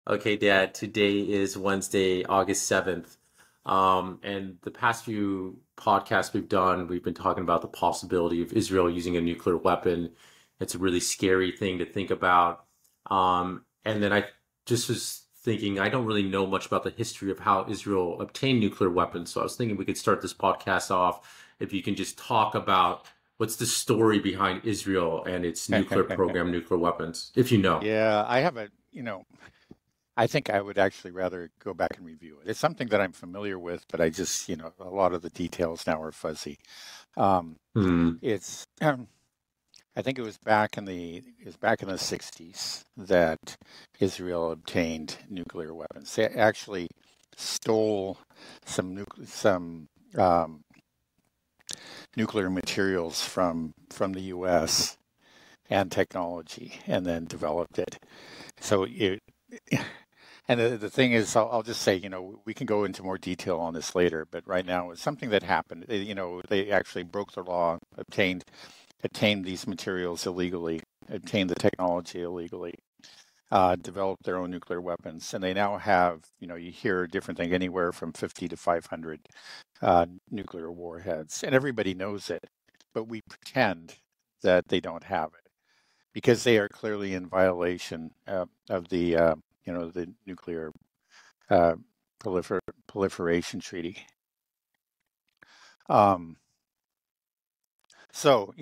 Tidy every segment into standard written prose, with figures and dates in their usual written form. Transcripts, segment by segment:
Okay, Dad, today is Wednesday, August 7th. And the past few podcasts we've done, we've been talking about the possibility of Israel using a nuclear weapon. It's a really scary thing to think about. And then I just was thinking, I don't really know much about the history of how Israel obtained nuclear weapons. So I was thinking we could start this podcast off if you can just talk about what's the story behind Israel and its nuclear program, nuclear weapons, if you know. Yeah, I haven't, I think I would actually rather go back and review it. It's something that I'm familiar with, but I just, a lot of the details now are fuzzy. Um, Hmm. it's, I think it was back in the 60s that Israel obtained nuclear weapons. They actually stole some um, nuclear materials from the U.S. and technology, and then developed it. So it, and the thing is, I'll just say, we can go into more detail on this later, but right now it's something that happened. They actually broke the law, obtained these materials illegally, obtained the technology illegally, developed their own nuclear weapons, and they now have, you hear different thing, anywhere from 50 to 500 nuclear warheads, and everybody knows it, but we pretend that they don't have it because they are clearly in violation of the nuclear uh, proliferation treaty. Um, so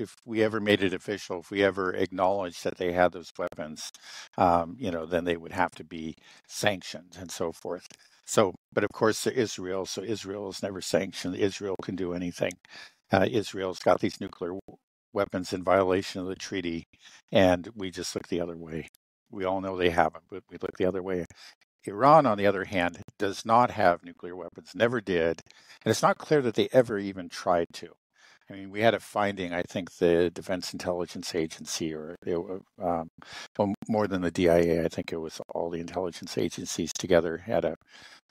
if we ever made it official, if we ever acknowledged that they had those weapons, then they would have to be sanctioned and so forth. So, but of course, Israel. So Israel is never sanctioned. Israel can do anything. Israel's got these nuclear weapons in violation of the treaty, and we just look the other way. We all know they haven't, but we look the other way. Iran, on the other hand, does not have nuclear weapons, never did, and it's not clear that they ever even tried to. I mean, we had a finding, I think the Defense Intelligence Agency, or well, more than the DIA, I think it was all the intelligence agencies together, had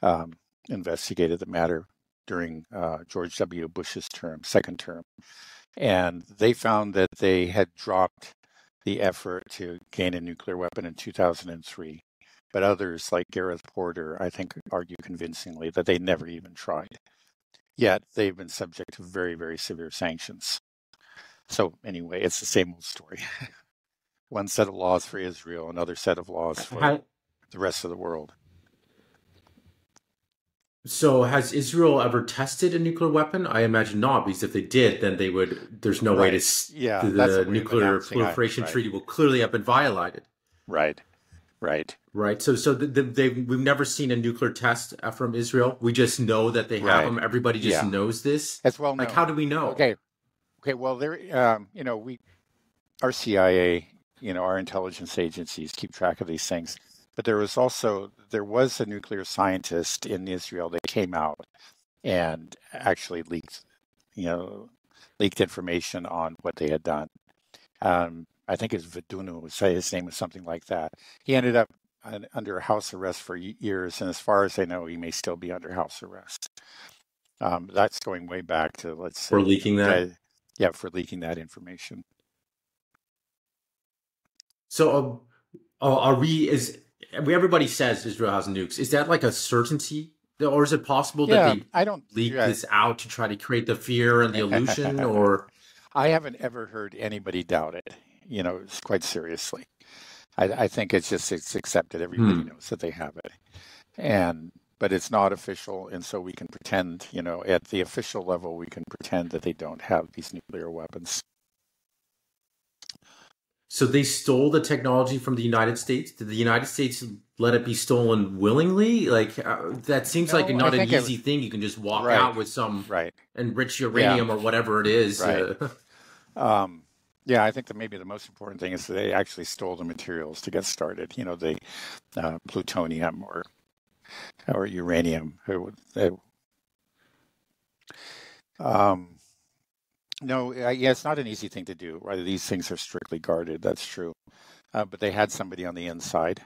um, investigated the matter during George W. Bush's second term. And they found that they had dropped the effort to gain a nuclear weapon in 2003. But others, like Gareth Porter, I think argue convincingly that they never even tried. Yet they've been subject to very, very severe sanctions. So anyway, it's the same old story. One set of laws for Israel, another set of laws for the rest of the world. So has Israel ever tested a nuclear weapon? I imagine not, because if they did, then they would. There's no way to. Right. Yeah, that's The the way of nuclear announcing. proliferation Right. treaty will clearly have been violated, Right. Right. right? So we've never seen a nuclear test from Israel. We just know that they have Right. them. Everybody just Yeah. knows this. That's well Like, how known. do we know? Okay. Okay. Well, our CIA, our intelligence agencies keep track of these things. But there was a nuclear scientist in Israel that came out and actually you know, leaked information on what they had done. I think it's Vidunu, say his name was something like that. He ended up under house arrest for years, and as far as I know, he may still be under house arrest. That's going way back to, let's For say, leaking that? yeah, for leaking that information. So, are we? Is everybody says Israel has nukes? Is that like a certainty, or is it possible that Yeah, they I don't. leak Yeah, this out to try to create the fear and the illusion? Or I haven't ever heard anybody doubt it. Quite seriously. I think it's accepted. Everybody hmm. knows that they have it, and but it's not official, and so we can pretend. At the official level, we can pretend that they don't have these nuclear weapons. So they stole the technology from the United States. Did the United States let it be stolen willingly? Like that seems like No, I not an think it. easy thing. You can just walk Right, out with some right, enriched yeah, uranium or whatever it is. right. Um, yeah, I think that maybe the most important thing is that they actually stole the materials to get started. The plutonium or uranium. Um, no, yeah, it's not an easy thing to do. Right, these things are strictly guarded. That's true. But they had somebody on the inside,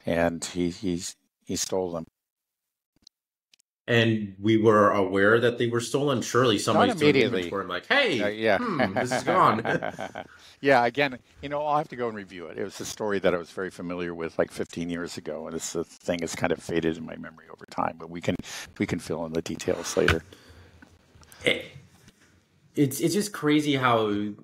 and he stole them. and we were aware that they were stolen. Surely Not somebody's doing immediately. inventory. I'm like, hey, Yeah. this is gone. Yeah, again, I'll have to go and review it. It was a story that I was very familiar with like 15 years ago, and this thing has kind of faded in my memory over time, but we can fill in the details later. It's just crazy how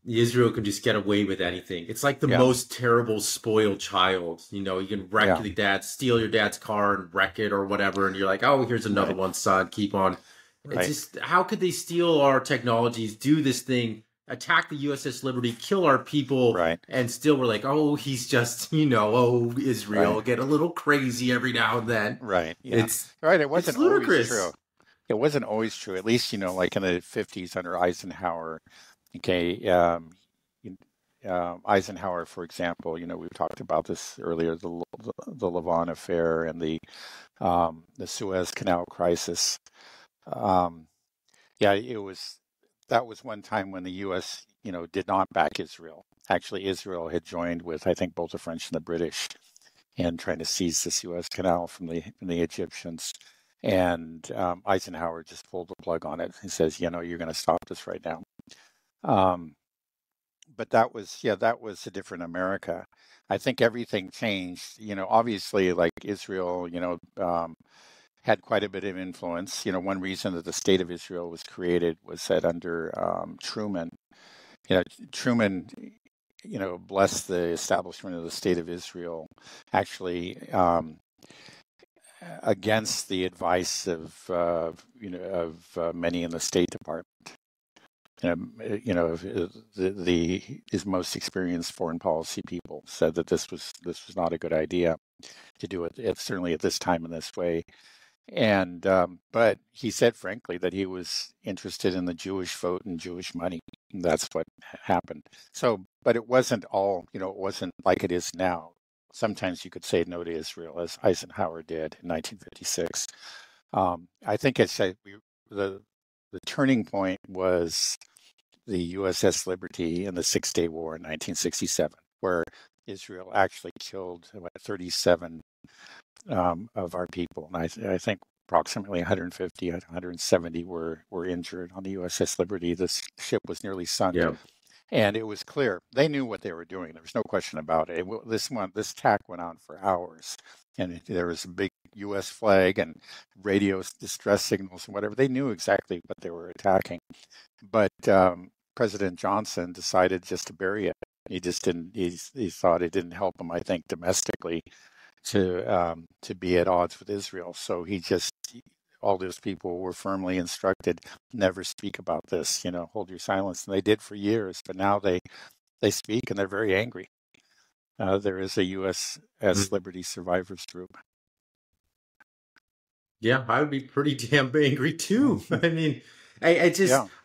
Israel could just get away with anything. It's like the Yeah. most terrible spoiled child. You can wreck Yeah. the dad, steal your dad's car and wreck it or whatever, and you're like, oh, here's another Right. one, son. Keep on. It's Right. just how could they steal our technologies, do this thing, attack the USS Liberty, kill our people, Right. and still we're like, oh, he's just, oh, Israel, Right. get a little crazy every now and then. Right. Yeah. It's Right. It it's wasn't always true. ludicrous. It wasn't always true. At least, like in the 50s under Eisenhower. Okay. Eisenhower, for example, we've talked about this earlier, the Levant affair and the Suez Canal crisis. Um, yeah, that was one time when the U.S. did not back Israel. Actually, Israel had joined with, I think, both the French and the British in trying to seize the Suez Canal from the Egyptians. And Eisenhower just pulled the plug on it. He says, you're going to stop this right now. Um, but that was a different America. I think everything changed. Obviously, like Israel, had quite a bit of influence. One reason that the state of Israel was created was that under Truman, Truman, blessed the establishment of the state of Israel, actually against the advice of many in the State Department. His most experienced foreign policy people said that this was not a good idea to do it certainly at this time in this way. And but he said frankly that he was interested in the Jewish vote and Jewish money. And that's what happened. So, but it wasn't all, it wasn't like it is now. Sometimes you could say no to Israel, as Eisenhower did in 1956. I think the turning point was the USS Liberty in the Six-Day War in 1967, where Israel actually killed about 37 of our people. And I think approximately 150, 170 were injured on the USS Liberty. This ship was nearly sunk. Yeah. And it was clear they knew what they were doing. There was no question about it. This attack went on for hours, and there was a big U.S. flag and radio distress signals and whatever. They knew exactly what they were attacking, but President Johnson decided just to bury it. He just didn't. He thought it didn't help him, I think, domestically to be at odds with Israel. So all those people were firmly instructed, never speak about this, hold your silence. And they did for years, but now they speak and they're very angry. There is a USS Liberty Survivors Group. Yeah, I would be pretty damn angry too. I mean,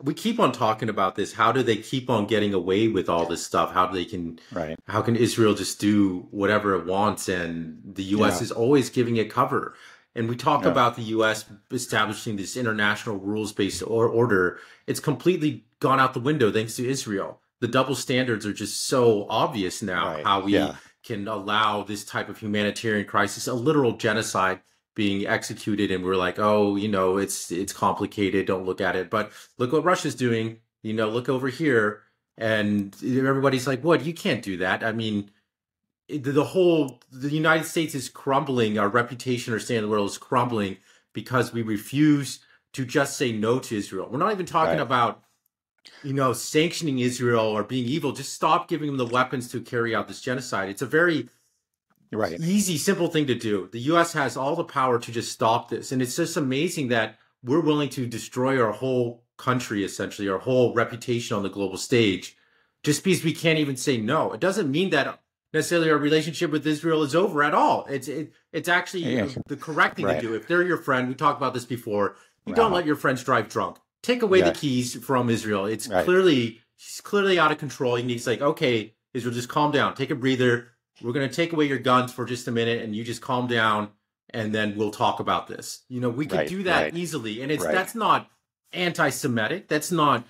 we keep on talking about this. How do they keep on getting away with all this stuff? How can Israel just do whatever it wants? And the U.S. is always giving it cover. And we talk about the U.S. establishing this international rules-based order. It's completely gone out the window thanks to Israel. The double standards are just so obvious now, how we can allow this type of humanitarian crisis, a literal genocide, being executed, and we're like, oh, it's complicated, don't look at it. But look what Russia's doing, look over here. And everybody's like, what? You can't do that. I mean, the United States is crumbling. Our reputation, our stand in the world is crumbling because we refuse to just say no to Israel. We're not even talking about, sanctioning Israel or being evil. Just stop giving them the weapons to carry out this genocide. It's a very easy, simple thing to do. The U.S. has all the power to just stop this. And it's just amazing that we're willing to destroy our whole country, essentially, our whole reputation on the global stage, just because we can't even say no. It doesn't mean that necessarily our relationship with Israel is over at all. It's actually the correct thing to do. If they're your friend, we talked about this before, you don't let your friends drive drunk. Take away the keys from Israel. It's she's clearly out of control. He's like, okay, Israel, just calm down. Take a breather. We're going to take away your guns for just a minute, and you just calm down, and then we'll talk about this. We could do that easily. And that's not anti-Semitic. That's not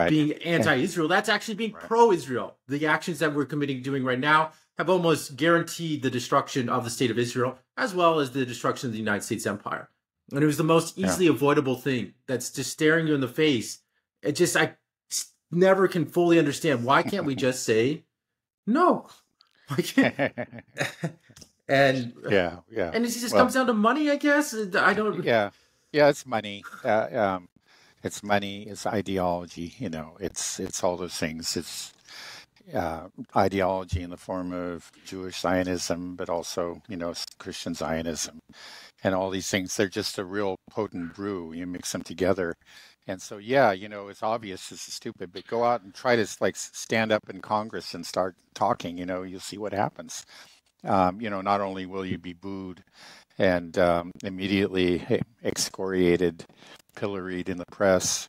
being anti-Israel. That's actually being pro-Israel. The actions that we're doing right now have almost guaranteed the destruction of the state of Israel, as well as the destruction of the United States empire. And it was the most Yeah. easily avoidable thing that's just staring you in the face. I never can fully understand. Why can't we just say no? Why can't? and Yeah, yeah. and it just Well, comes down to money, I guess. I don't. yeah, yeah. It's money. It's money. It's ideology. It's all those things. It's ideology in the form of Jewish Zionism, but also Christian Zionism, and all these things. They're just a real potent brew. You mix them together, and so yeah, it's obvious this is stupid, but go out and try to like stand up in Congress and start talking. You'll see what happens. Not only will you be booed and immediately excoriated, pilloried in the press,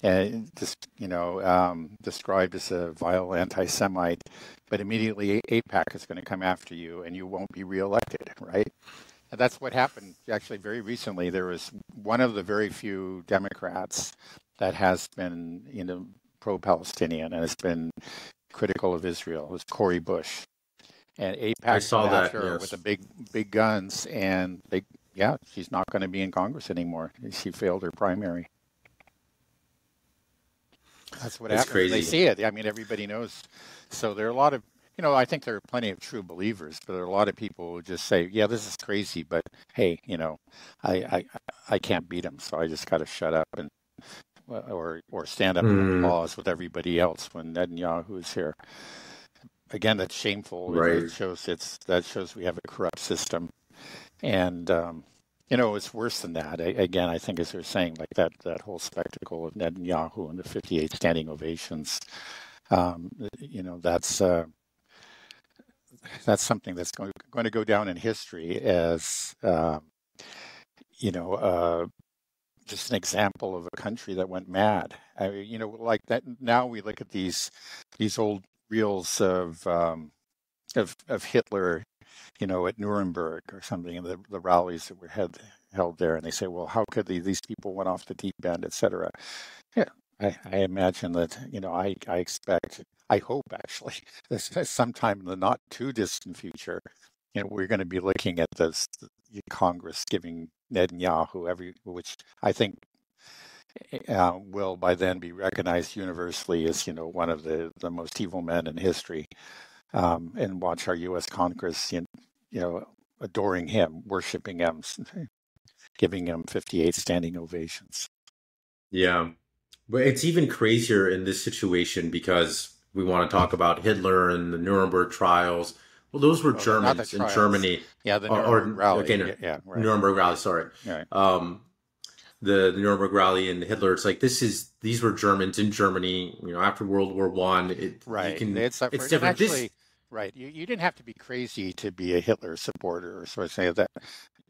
and just described as a vile anti-Semite, but immediately AIPAC is going to come after you, and you won't be reelected, right? And that's what happened. Actually, very recently, there was one of the very few Democrats that has been, pro-Palestinian and has been critical of Israel. It was Cori Bush. And I AIPAC saw went that. after her with Yes. the big guns, and she's not going to be in Congress anymore. She failed her primary. That's what It's happens. They crazy. see it. I mean, everybody knows. So there are a lot of, I think there are plenty of true believers, but there are a lot of people who just say, "Yeah, this is crazy," but hey, I I, I can't beat them, so I just got to shut up and or stand up and Mm, applause with everybody else when Netanyahu is here. Again, that's shameful. right. That shows we have a corrupt system, and it's worse than that. Again, I think as they're saying, like that whole spectacle of Netanyahu and the 58 standing ovations, um, you know, that's uh, that's something that's going to go down in history as you know. Just an example of a country that went mad. Like that. Now we look at these old reels of Hitler, at Nuremberg or something, and the rallies that were held there, and they say, well, how could these people went off the deep end, etc. Yeah, I imagine that, I expect, I hope actually, that sometime in the not too distant future, we're going to be looking at this Congress giving Netanyahu which I think will by then be recognized universally as, one of the most evil men in history, and watch our U.S. Congress, adoring him, worshiping him, giving him 58 standing ovations. Yeah. But it's even crazier in this situation because we want to talk about Hitler and the Nuremberg trials. Well, those were Oh, not the Germans in trials. Germany, Yeah, the or Nuremberg rally. okay, Yeah, no, yeah, right, Nuremberg rally. Sorry, right. the Nuremberg rally and Hitler. It's like these were Germans in Germany. After World War One, Right. They had it's suffered. And different. This actually, right, you didn't have to be crazy to be a Hitler supporter or sort of say that.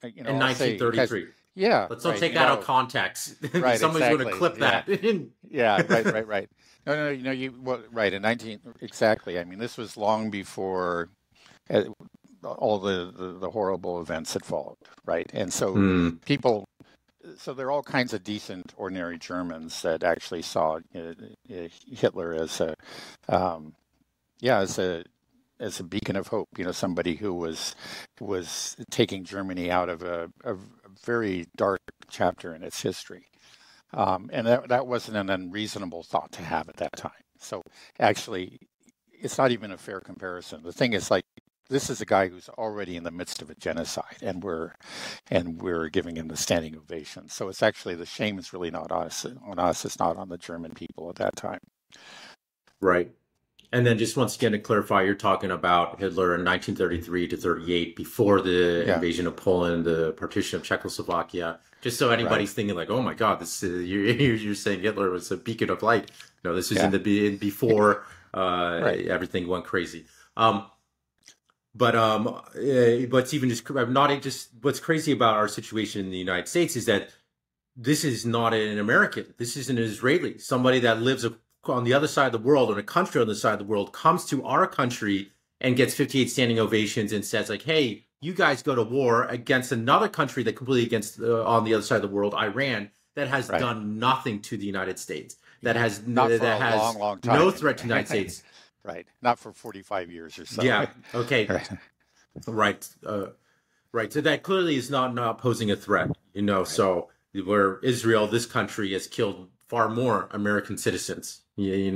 in I'll say, guys, 1933. yeah, Let's not right, take that out of context. right, Somebody's going to exactly. clip Yeah, that. yeah, right. No, no, right, in 19, exactly. I mean, this was long before uh, all the horrible events that followed, right? And so Hmm. people, so there are all kinds of decent, ordinary Germans that actually saw Hitler as um, as a beacon of hope. Somebody who was taking Germany out of a very dark chapter in its history, and that wasn't an unreasonable thought to have at that time. So actually, it's not even a fair comparison. The thing is, like, this is a guy who's already in the midst of a genocide, and we're giving him the standing ovation. So it's actually, the shame is really not on us. It's not on the German people at that time. Right. And then just once again to clarify, you're talking about Hitler in 1933 to 38, before the Yeah, invasion of Poland, the partition of Czechoslovakia. Just so right. anybody's thinking like, oh my God, this is, you're saying Hitler was a beacon of light. No, this is Yeah, before right. everything went crazy. Um, what's even just not just what's crazy about our situation in the United States is that this is not an American. This is an Israeli, somebody that lives on the other side of the world, or in a country on the side of the world, comes to our country and gets 58 standing ovations and says like, hey, you guys go to war against another country that completely against on the other side of the world, Iran, that has Right. done nothing to the United States, that Not for a long, long time no threat to the United anyway. States. Right. Not for 45 years or so. Yeah. Okay. Right. Right. Right. So that clearly is not posing a threat. Right. So where Israel, this country, has killed far more American citizens,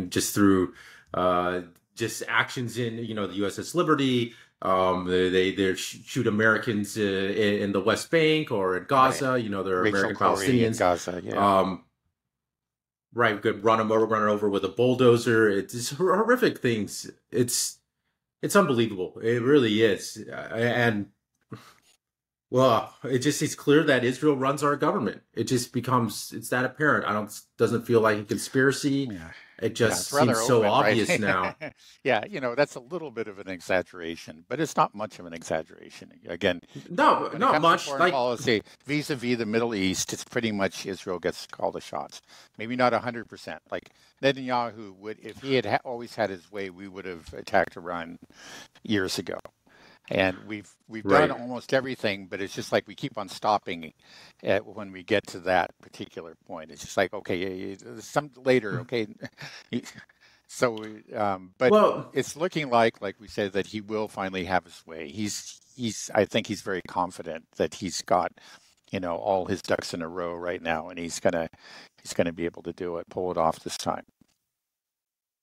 just through uh, just actions in, the USS Liberty. They shoot Americans in the West Bank or in Right. Gaza. They're Rachel American Corrie in Palestinians. Gaza. Yeah. Um, right, could run her over with a bulldozer. It's horrific things. It's unbelievable. It really is. And well, it's clear that Israel runs our government. It's that apparent. I don't doesn't feel like a conspiracy. Yeah. It Yeah, just it's seems rather so open, right? obvious now. Yeah, that's a little bit of an exaggeration, but it's not much of an exaggeration. Again, No, when it not comes to much. foreign Like policy, vis-a-vis the Middle East, it's pretty much Israel gets called the shots. Maybe not 100%. Like Netanyahu would, if he had always had his way, we would have attacked Iran years ago. And we've done right, almost everything, but it's just like we keep on stopping when we get to that particular point. It's just like, okay, some later, okay. So, but well, it's looking like we said, that he will finally have his way. I think he's very confident that he's got, all his ducks in a row right now, and he's gonna be able to do it, pull it off this time.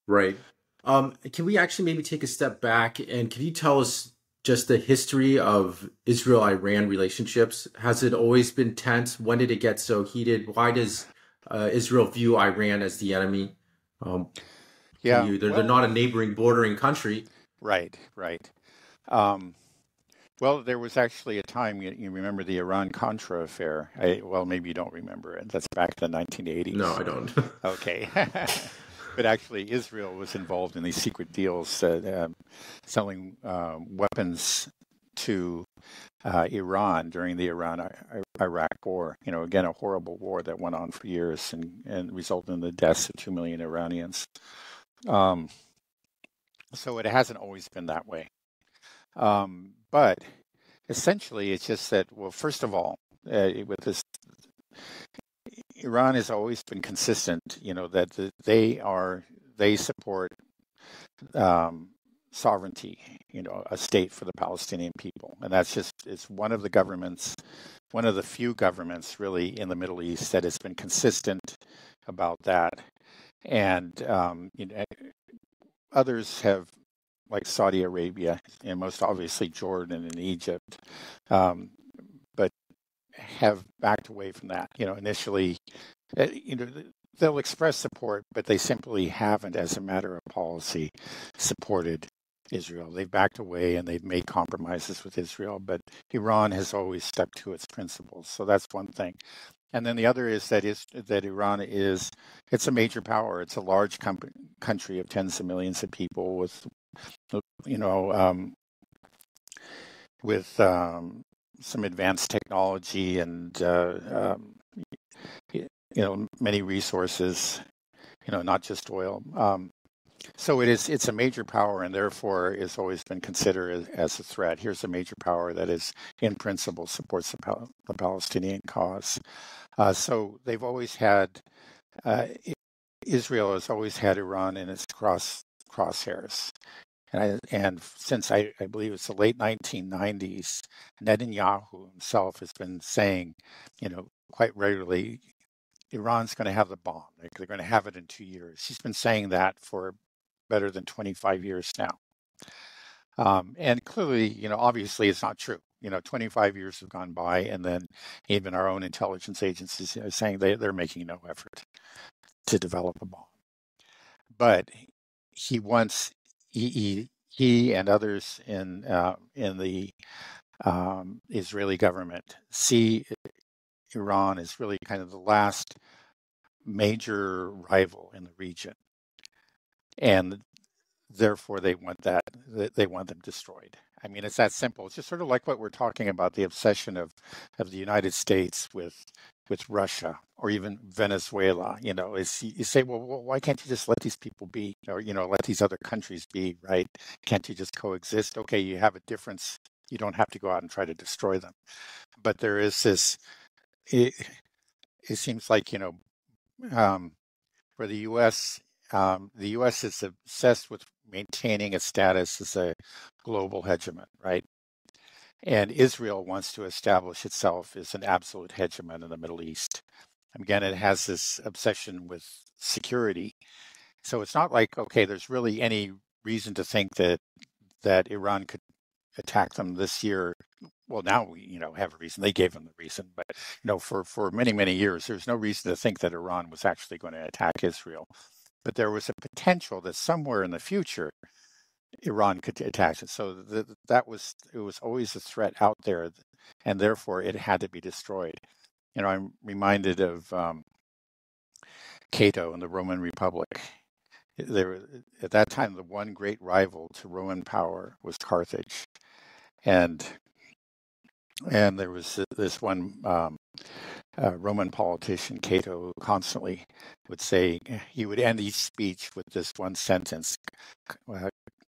right. Can we actually maybe take a step back and can you tell us just the history of Israel-Iran relationships? Has it always been tense? When did it get so heated? Why does Israel view Iran as the enemy? Um, can Yeah, you? They're well, not a neighboring, bordering country. right, right. Um, well, there was actually a time, you remember the Iran-Contra affair. Well, maybe you don't remember it. That's back in the No, 1980s. I don't. Okay. But actually, Israel was involved in these secret deals, selling weapons to Iran during the Iran-Iraq War. Again, a horrible war that went on for years and resulted in the deaths of 2 million Iranians. Um, so it hasn't always been that way. But essentially, it's just that, well, first of all, with this, Iran has always been consistent, that they support um, sovereignty, a state for the Palestinian people. And it's one of the few governments really in the Middle East that has been consistent about that. And, others have, like Saudi Arabia, and most obviously Jordan and Egypt, um, but have backed away from that. Initially, uh, you know, they'll express support, but they simply haven't, as a matter of policy, supported Israel. They've backed away and they've made compromises with Israel, but Iran has always stuck to its principles. So that's one thing. And then the other that Iran it's a major power. It's a large country of tens of millions of people you know, um, with some advanced technology and many resources. Not just oil. So it's a major power, and therefore has always been considered as a threat. Here's a major power that is, in principle, supports the Palestinian cause. So they've always had uh, Israel has always had Iran in its crosshairs. And since I believe it's the late 1990s, Netanyahu himself has been saying, quite regularly, Iran's going to have the bomb. They're going to have it in 2 years. He's been saying that for better than 25 years now. And clearly, obviously it's not true. 25 years have gone by, and then even our own intelligence agencies are saying they're making no effort to develop a bomb. But he wants he and others in the Israeli government see Iran as really kind of the last major rival in the region, and therefore they want them destroyed. I mean, it's that simple. It's just sort of like what we're talking about, the obsession of the United States with Russia or even Venezuela. Is you say, well, why can't you just let these people be, or let these other countries be, right? Can't you just coexist? Okay, you have a difference. You don't have to go out and try to destroy them. But there is this. It seems like for the U.S. The U.S. is obsessed with maintaining its status as a global hegemon, right? And Israel wants to establish itself as an absolute hegemon in the Middle East. Again, it has this obsession with security. So it's not like, okay, there's really any reason to think that Iran could attack them this year. Well, now we, have a reason. They gave them the reason, but for many, many years, there's no reason to think that Iran was actually going to attack Israel. But there was a potential that somewhere in the future, Iran could attack it. So it was always a threat out there, and therefore it had to be destroyed. I'm reminded of Cato in the Roman Republic. At that time, the one great rival to Roman power was Carthage, and there was this one Roman politician, Cato, who constantly would say, he would end each speech with this one sentence: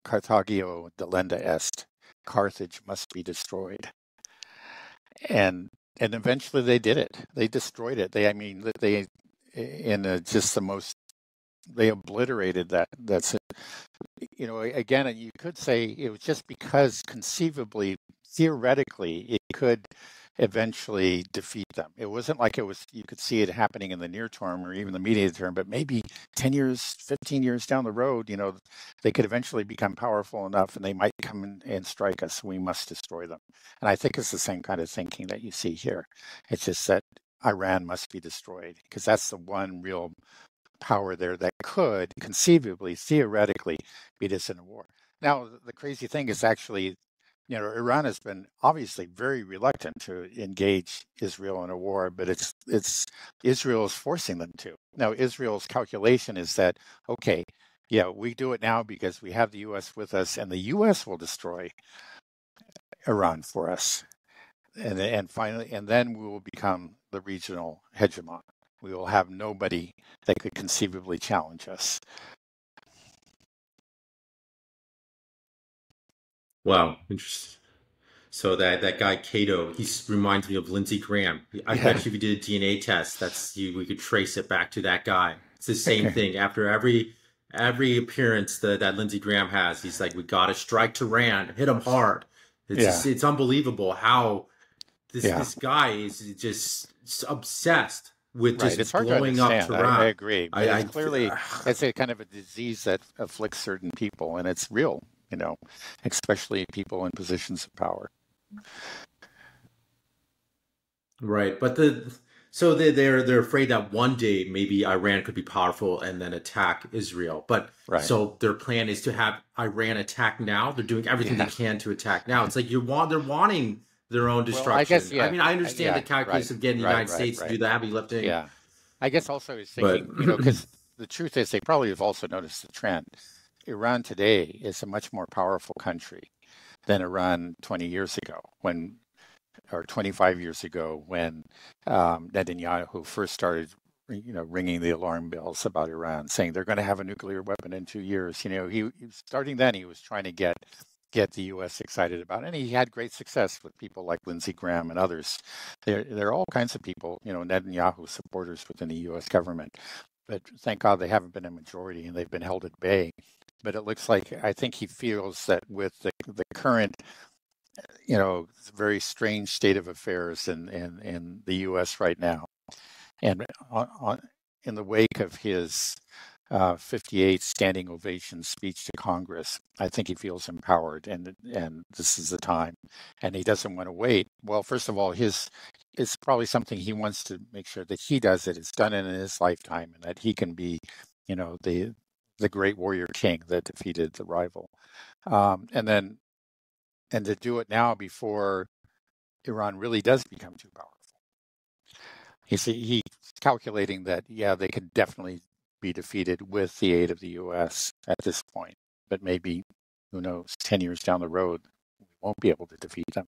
"Carthagio delenda est," Carthage must be destroyed. And eventually they did it. They destroyed it. They in just the most, they obliterated that. Again, you could say it was just because conceivably, theoretically, it could eventually defeat them. It wasn't like you could see it happening in the near term or even the medium term, but maybe 10 years, 15 years down the road, they could eventually become powerful enough and they might come in and strike us. We must destroy them. And I think it's the same kind of thinking that you see here. It's just that Iran must be destroyed because that's the one real power there that could conceivably, theoretically, beat us in a war. Now, the crazy thing is actually, Iran has been obviously very reluctant to engage Israel in a war, but it's Israel is forcing them to. Now, Israel's calculation is that, okay, yeah, we do it now because we have the U.S. with us, and the U.S. will destroy Iran for us, and finally, and then we will become the regional hegemon. We will have nobody that could conceivably challenge us. Wow, interesting. So that guy Cato, he reminds me of Lindsey Graham. I Yeah. bet you if you did a DNA test, we could trace it back to that guy. It's the same thing. After every appearance that Lindsey Graham has, he's like, we got to strike Tehran, hit him hard. Yeah. It's unbelievable how Yeah. this guy is just obsessed with Right. It's just hard to blowing up understand. I Tehran. agree. But it's I clearly, it's a kind of a disease that afflicts certain people, and it's real, especially people in positions of power. Right, but they're afraid that one day maybe Iran could be powerful and then attack Israel. But Right. so their plan is to have Iran attack now. They're doing everything they Yeah. can to attack now. It's like they're wanting their own Well, I guess, destruction. I yeah. mean, I understand the Yeah. calculus Right. of getting the Right. United Right. States to do Right. the heavy lifting, Yeah. I guess also I was but thinking, because the truth is they probably have also noticed the trend. Iran today is a much more powerful country than Iran 20 years ago or 25 years ago when Netanyahu first started, ringing the alarm bells about Iran, saying they're going to have a nuclear weapon in 2 years. Starting then, he was trying to get the U.S. excited about it. And he had great success with people like Lindsey Graham and others. There are all kinds of people, Netanyahu supporters within the U.S. government. But thank God they haven't been a majority and they've been held at bay. But it looks like, I think he feels that with the current, very strange state of affairs in the U.S. right now, and in the wake of his 58 standing ovation speech to Congress, I think he feels empowered, and this is the time, and he doesn't want to wait. Well, first of all, it's probably something he wants to make sure that he does it. It's done in his lifetime, and that he can be, the great warrior king that defeated the rival, and to do it now before Iran really does become too powerful. He's calculating that, yeah, they could definitely be defeated with the aid of the U.S. at this point, but maybe, who knows, 10 years down the road, we won't be able to defeat them.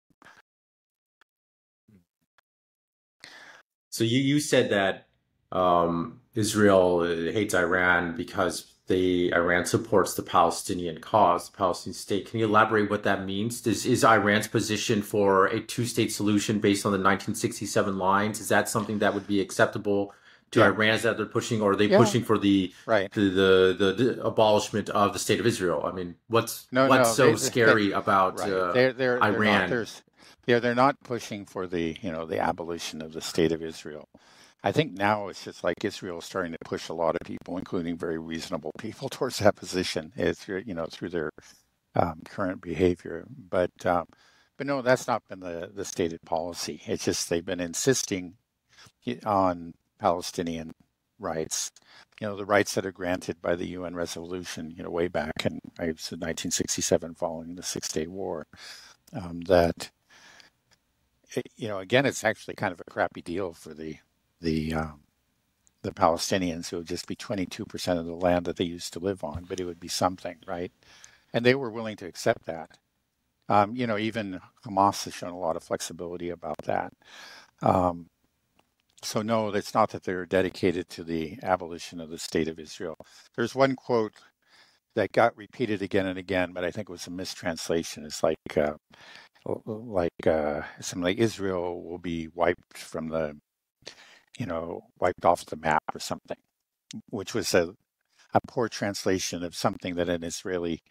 So you said that Israel hates Iran because Iran supports the Palestinian cause, the Palestinian state. Can you elaborate what that means? Is Iran's position for a two-state solution based on the 1967 lines? Is that something that would be acceptable to Yeah. Iran? Is that they're pushing, or are they Yeah. pushing for the Right. the abolishment of the state of Israel? I mean, what's No, so they scary about right. They're not. Iran? Yeah, they're not pushing for the abolition of the state of Israel. I think now it's just like Israel is starting to push a lot of people, including very reasonable people, towards that position. It's through their current behavior. But no, that's not been the stated policy. It's just they've been insisting on Palestinian rights. The rights that are granted by the UN resolution, way back in, I said 1967, following the Six-Day War. That again, it's actually kind of a crappy deal for the Palestinians. It would just be 22% of the land that they used to live on, but it would be something, right? And they were willing to accept that. Even Hamas has shown a lot of flexibility about that. So no, it's not that they're dedicated to the abolition of the state of Israel. There's one quote that got repeated again and again, but I think it was a mistranslation. It's something like Israel will be wiped from wiped off the map or something, which was a poor translation of something that an Israeli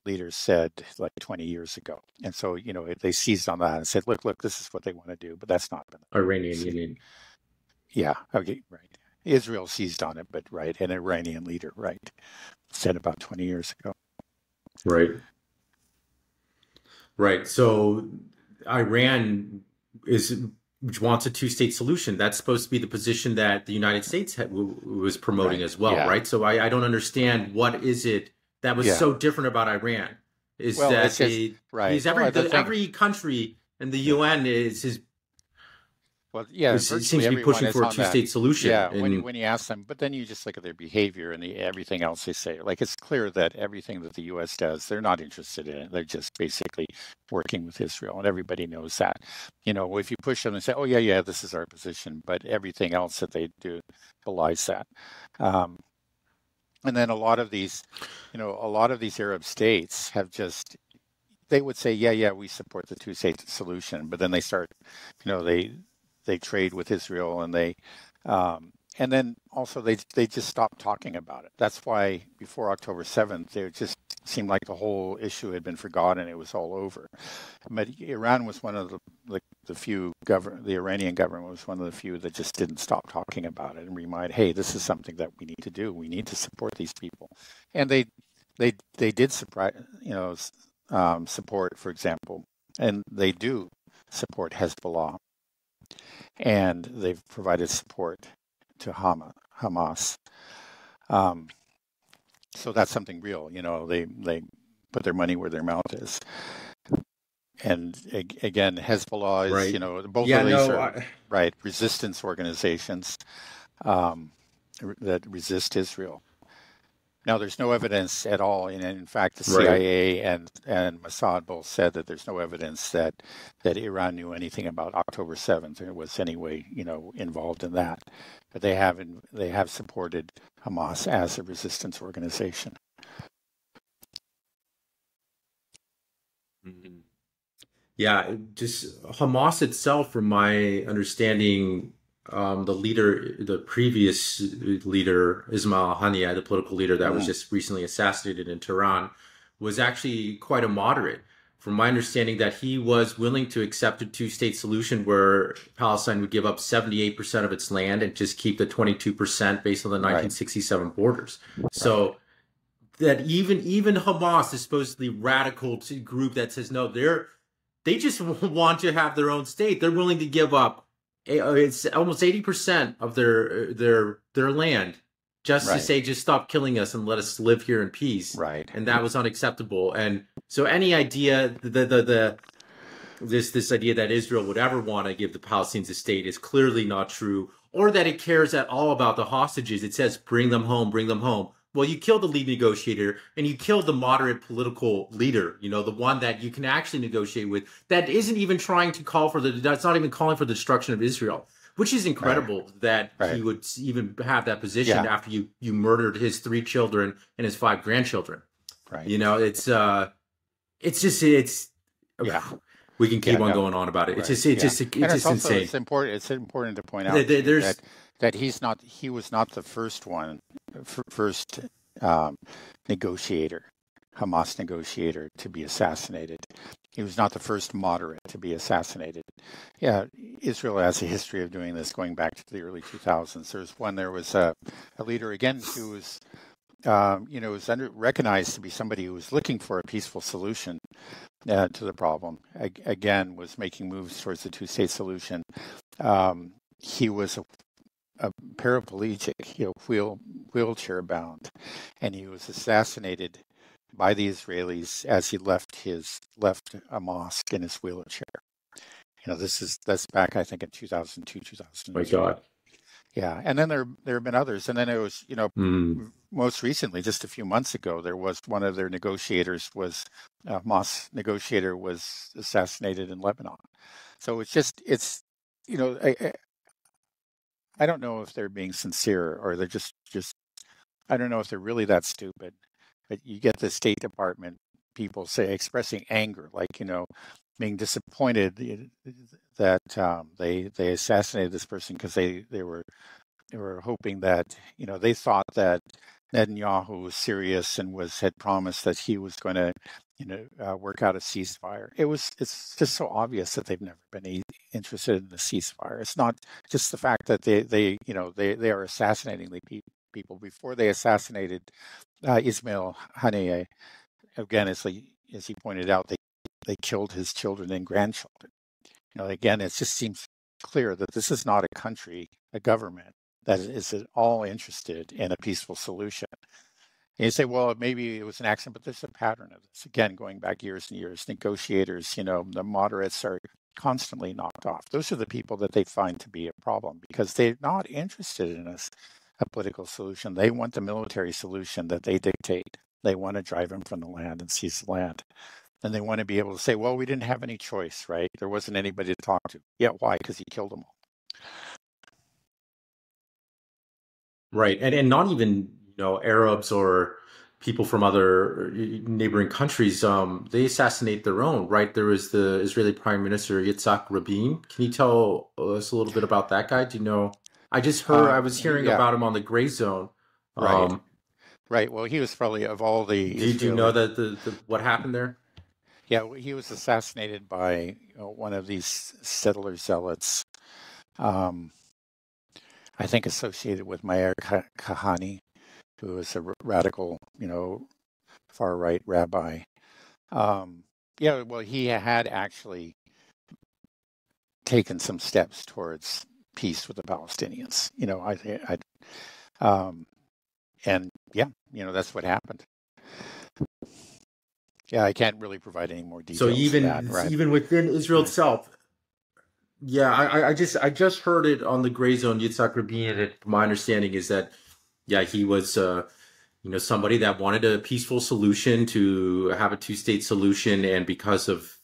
leader said like 20 years ago. And so, they seized on that and said, look, this is what they want to do, but that's not been the Iranian policy. Union. Yeah, okay, right. Israel seized on it, but right, an Iranian leader, right, said about 20 years ago. Right. Right. So Iran wants a two-state solution. That's supposed to be the position that the United States was promoting as well, Yeah. right? So I don't understand what is it that was so different about Iran. Is Well, that it's just, right. Because every country in the UN is Well, yeah, it seems virtually to be everyone pushing is for a on that. two-state solution. Yeah, And when you ask them, but then you just look at their behavior and everything else they say. Like it's clear that everything that the U.S. does, they're not interested in it. They're just basically working with Israel, and everybody knows that. If you push them and say, "Oh yeah, this is our position," but everything else that they do belies that. And then a lot of these Arab states have just they would say, yeah, we support the two-state solution, but then they start, they trade with Israel and then also they just stopped talking about it. That's why before October 7th, it just seemed like the whole issue had been forgotten. It was all over. But Iran was one of the few the Iranian government was one of the few that just didn't stop talking about it and remind, hey, this is something that we need to do. We need to support these people. And they did support, for example, and they do support Hezbollah. And they've provided support to Hamas. So that's something real. They put their money where their mouth is. And again, Hezbollah is, right. Both of these are right resistance organizations that resist Israel. Now, there's no evidence at all, and in fact, the CIA and Mossad both said that there's no evidence that Iran knew anything about October 7th or was any way, involved in that. But they have supported Hamas as a resistance organization. Mm-hmm. Yeah, just Hamas itself, from my understanding, the previous leader, Ismail Haniyeh, the political leader that was just recently assassinated in Tehran, was actually quite a moderate. From my understanding, that he was willing to accept a two-state solution where Palestine would give up 78% of its land and just keep the 22% based on the 1967 borders. So that even Hamas, the supposedly radical group that says no, they just want to have their own state. They're willing to give up it's almost 80% of their land just to say, just stop killing us and let us live here in peace. Right. And that was unacceptable. And so any idea this idea that Israel would ever want to give the Palestinians a state is clearly not true, or that it cares at all about the hostages. It says bring them home, bring them home. Well, you killed the lead negotiator and you killed the moderate political leader, the one that you can actually negotiate with, that isn't even trying to that's not even calling for the destruction of Israel, which is incredible that he would even have that position after you murdered his 3 children and his 5 grandchildren. Right. We can keep on going on about it. It's just insane. It's important to point out that he was not the first Hamas negotiator to be assassinated. He was not the first moderate to be assassinated. Yeah, Israel has a history of doing this going back to the early 2000s. There was a leader again who was, was recognized to be somebody who was looking for a peaceful solution to the problem. Again, was making moves towards the two-state solution. He was a paraplegic, wheelchair bound, and he was assassinated by the Israelis as he left a mosque in his wheelchair. That's back, I think, in 2002, My 2003. God. Yeah, and then there have been others, and then it was, Mm. most recently, just a few months ago, there was one of their negotiators was Hamas negotiator was assassinated in Lebanon. So I don't know if they're being sincere or they're just I don't know if they're really that stupid. But you get the State Department people expressing anger, like being disappointed that they assassinated this person because they were hoping that they thought that Netanyahu was serious and had promised that he was going to work out a ceasefire. It's just so obvious that they've never been interested in the ceasefire. It's not just the fact that they are assassinating the people. Before they assassinated Ismail Haniyeh, again, as he pointed out, they killed his children and grandchildren. Again, it just seems clear that this is not a country, a government that is at all interested in a peaceful solution. And you say, well, maybe it was an accident, but there's a pattern of this. Again, going back years and years, negotiators, the moderates are constantly knocked off. Those are the people that they find to be a problem because they're not interested in a political solution. They want the military solution that they dictate. They want to drive him from the land and seize the land. And they want to be able to say, well, we didn't have any choice, right? There wasn't anybody to talk to. Yeah, why? Because he killed them all. Right. And not even, Arabs or people from other neighboring countries, they assassinate their own, right? There was the Israeli Prime Minister Yitzhak Rabin. Can you tell us a little bit about that guy? Do you know? I was hearing Yeah, about him on the Gray Zone. right, Um, right. Well, he was probably of all the do you know Israeli. that the what happened there? Yeah, he was assassinated by one of these settler zealots. Um, I think associated with Meir Kahane, who was a radical, far right rabbi. Yeah, well, he had actually taken some steps towards peace with the Palestinians. And yeah, that's what happened. Yeah, I can't really provide any more So details to that, right? even within Israel Right, itself, yeah, I just heard it on the Gray Zone. Yitzhak Rabin, and my understanding is that yeah, he was somebody that wanted a peaceful solution to have a two-state solution, and because of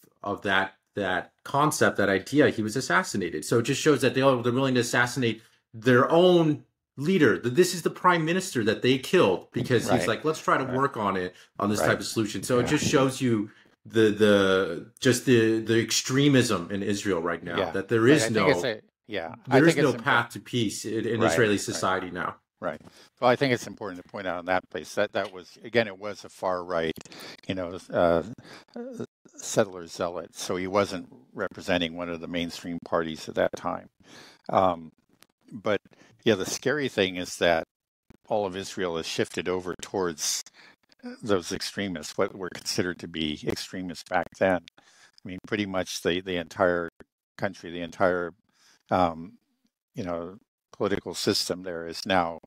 that concept, that idea, he was assassinated. So it just shows that they're willing to assassinate their own leader. That this is the prime minister that they killed because he's right, like, let's try to right, work on this right. type of solution. So it Yeah, just shows you the extremism in Israel right now. yeah, That right. I there is think no it's path important. to peace in Right, Israeli right. society now. Right. Well, I think it's important to point out in that place that was again it was a far right, you know, uh, settler zealot. So he wasn't representing one of the mainstream parties at that time. Um, but yeah, the scary thing is that all of Israel has shifted over towards those extremists, what were considered to be extremists back then. I mean, pretty much the entire country, the entire um, you know, political system there is now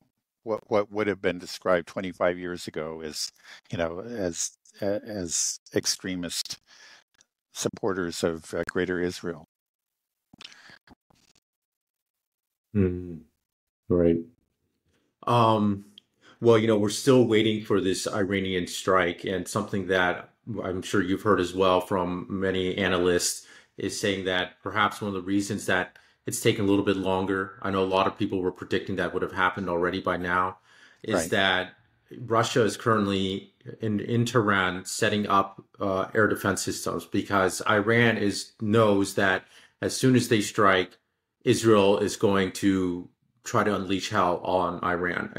what would have been described 25 years ago as, as extremist supporters of Greater Israel. Mhm. Right. Um, well, we're still waiting for this Iranian strike, and something that I'm sure you've heard as well from many analysts is saying that perhaps one of the reasons that it's taken a little bit longer, I know a lot of people were predicting that would have happened already by now, is Right, that Russia is currently in Tehran setting up air defense systems because Iran knows that as soon as they strike, Israel is going to try to unleash hell on Iran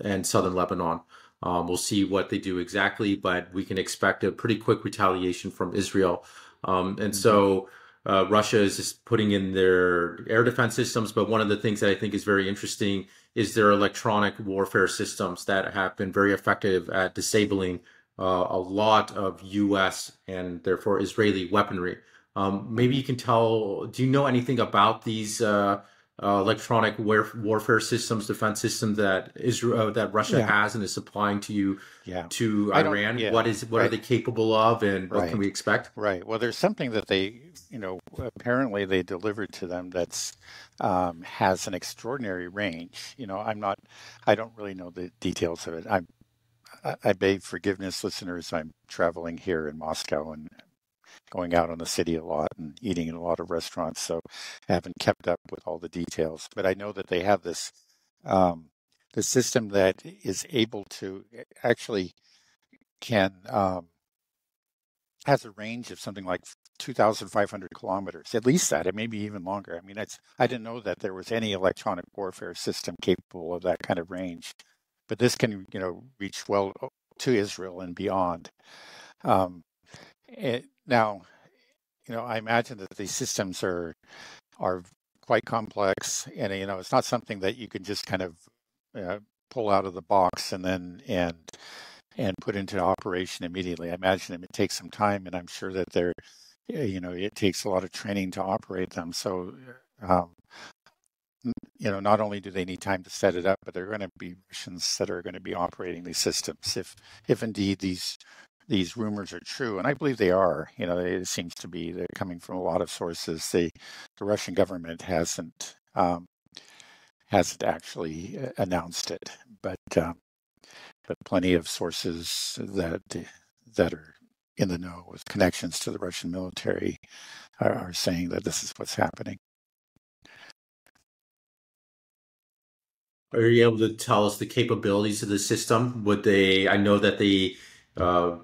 and southern Lebanon. We'll see what they do exactly, but we can expect a pretty quick retaliation from Israel. And Hmm. so Russia is just putting in their air defense systems. But one of the things that I think is very interesting is their electronic warfare systems that have been very effective at disabling a lot of U.S. and therefore Israeli weaponry. Maybe Hmm. you can tell, do you know anything about these electronic warfare systems, defense systems that Israel, that Russia Yeah, has and is supplying to you, yeah. to I don't. Iran? Yeah, What are right, they capable of, and what can right, we expect? right. Well, there's something that apparently they delivered to them that's has an extraordinary range. I don't really know the details of it. I beg forgiveness, listeners. I'm traveling here in Moscow and going out in the city a lot and eating in a lot of restaurants, so I haven't kept up with all the details. But I know that they have um, this system that is able to actually can has a range of something like 2,500 kilometers, at least that. It may be even longer. I mean, I didn't know that there was any electronic warfare system capable of that kind of range, but this can, reach well to Israel and beyond. Um, Now, I imagine that these systems are quite complex, and it's not something that you can just kind of uh, pull out of the box and put into operation immediately. I imagine it takes some time, and I'm sure that it takes a lot of training to operate them. So, um, not only do they need time to set it up, but there are going to be Russians that are going to be operating these systems if indeed these rumors are true, and I believe they are. It seems to be they're coming from a lot of sources. The Russian government hasn't actually announced it, but plenty of sources that are in the know with connections to the Russian military are saying that this is what's happening. Are you able to tell us the capabilities of the system? I know that they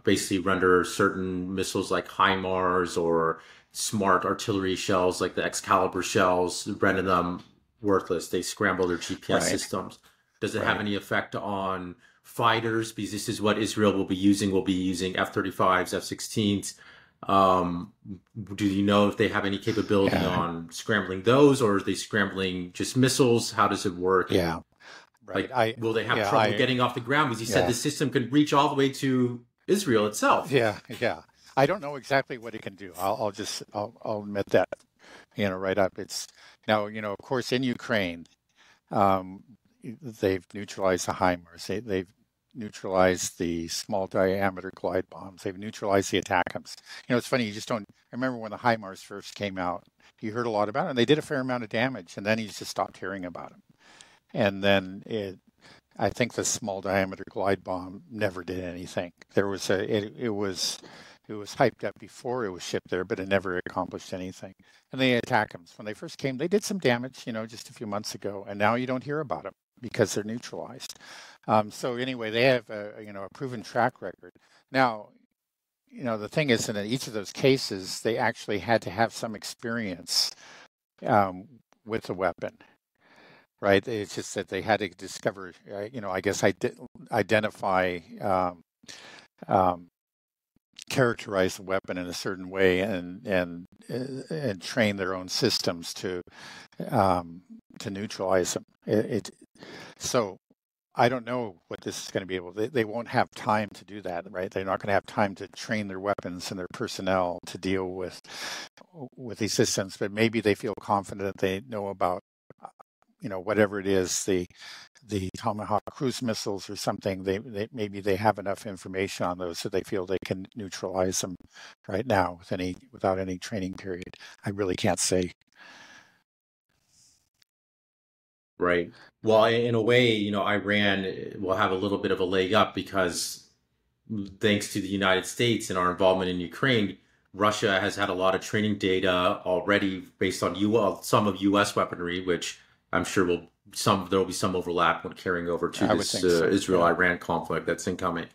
basically render certain missiles like HIMARS or smart artillery shells like the Excalibur shells, render them worthless. They scramble their GPS Right, systems. Does it have right. any effect on fighters? Because this is what Israel will be using. Will be using F-35s, F-16s. Um, do you know if they have any capability Yeah, on scrambling those, or are they scrambling just missiles? How does it work? yeah, right. Like, will they have Yeah, trouble getting off the ground? Because you said yeah, the system could reach all the way to Israel itself. yeah. I don't know exactly what it can do. I'll admit that, right up. It's now, of course, in Ukraine, Um, they've neutralized the HIMARS. They've neutralized the small diameter glide bombs. They've neutralized the ATACMS. It's funny. You just don't. I remember when the HIMARS first came out. You heard a lot about it, and they did a fair amount of damage. And then you just stopped hearing about them. And then I think the small diameter glide bomb never did anything. There was a. It was hyped up before it was shipped there, but it never accomplished anything. And the ATACMS, when they first came, they did some damage, just a few months ago, and now you don't hear about them because they're neutralized. So anyway, they have a proven track record. Now, the thing is, in each of those cases, they actually had to have some experience um, with the weapon, right? It's just that they had to discover, I guess, identify. Um, Characterize the weapon in a certain way and train their own systems to neutralize them. So I don't know what this is going to be able. They won't have time to do that, right? They're not going to have time to train their weapons and their personnel to deal with these systems. But maybe they feel confident they know about whatever it is, the Tomahawk cruise missiles or something. Maybe they have enough information on those so they feel they can neutralize them right now without any training period. I really can't say. Right. Well, in a way, Iran will have a little bit of a leg up because thanks to the United States and our involvement in Ukraine, Russia has had a lot of training data already based on some of U.S. weaponry, which I'm sure there will be some overlap when carrying over to I would this think so. Yeah. Israel-Iran conflict that's incoming.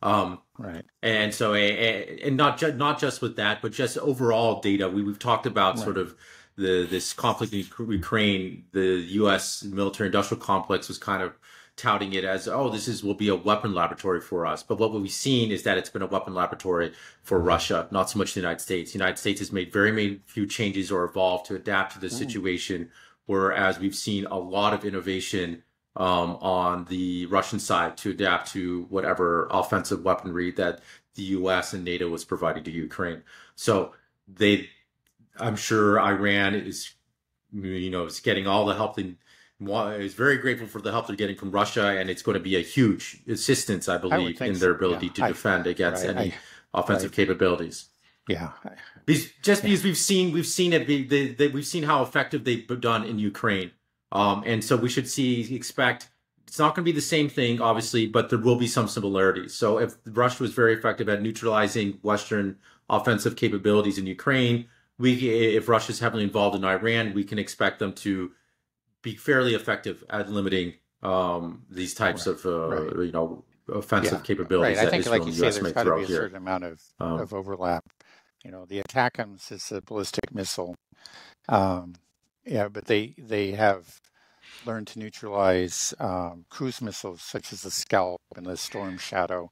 Um, Right. and so, and not just with that, but just overall data. We've talked about sort Right. of this conflict in Ukraine. The U.S. military industrial complex was kind of touting it as, oh, will be a weapon laboratory for us. But what we've seen is that it's been a weapon laboratory for Russia, not so much the United States. The United States has made very few changes or evolved to adapt to the situation, whereas we've seen a lot of innovation on the Russian side to adapt to whatever offensive weaponry that the U.S. and NATO was providing to Ukraine. So I'm sure Iran is getting all the help is very grateful for the help they're getting from Russia, and it's going to be a huge assistance, I believe, in their ability to defend against any offensive capabilities. Yeah, because we've seen we've seen how effective they've done in Ukraine, and so we should expect it's not going to be the same thing, obviously, but there will be some similarities. So if Russia was very effective at neutralizing Western offensive capabilities in Ukraine, if Russia's heavily involved in Iran, we can expect them to be fairly effective at limiting these types of offensive capabilities. Right. I think, Israel like you and say, US there's may got to throw be a here. certain amount of overlap. The ATACMS is a ballistic missile. But they have learned to neutralize cruise missiles such as the Scalp and the Storm Shadow.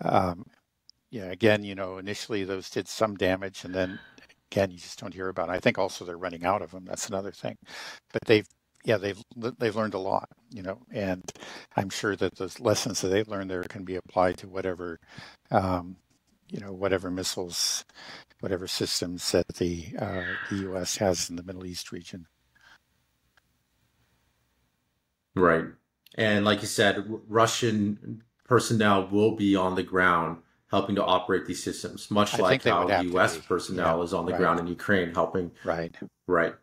Again, initially those did some damage, and then again, you just don't hear about it. I think also they're running out of them. That's another thing. But they've learned a lot, and I'm sure that those lessons that they've learned there can be applied to whatever, whatever missiles, whatever systems that the U.S. has in the Middle East region. Right. And like you said, Russian personnel will be on the ground helping to operate these systems, much like how U.S. personnel is on the ground in Ukraine helping. Right. Right.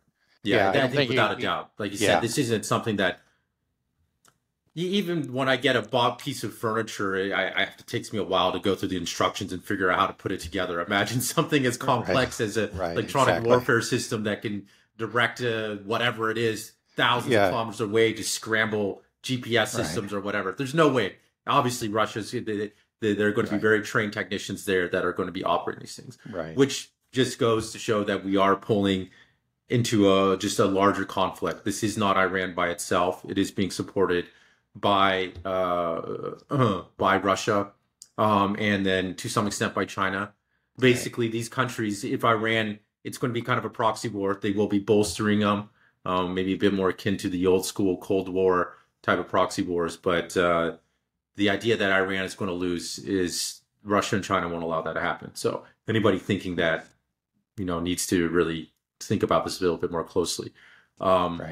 Yeah, I think without a doubt. Like you said, this isn't something that even when I get a bought piece of furniture, it takes me a while to go through the instructions and figure out how to put it together. Imagine something as complex as an electronic warfare system that can direct whatever it is thousands of kilometers away to scramble GPS systems or whatever. There's no way. Obviously, Russia's they're going to be very trained technicians there that are going to be operating these things, which just goes to show that we are pulling into just a larger conflict. This is not Iran by itself. It is being supported by Russia, and then to some extent by China. Basically, these countries, if Iran, it's going to be kind of a proxy war. They will be bolstering them, maybe a bit more akin to the old school Cold War type of proxy wars. But the idea that Iran is going to lose is Russia and China won't allow that to happen. So anybody thinking that, needs to really think about this a little bit more closely. One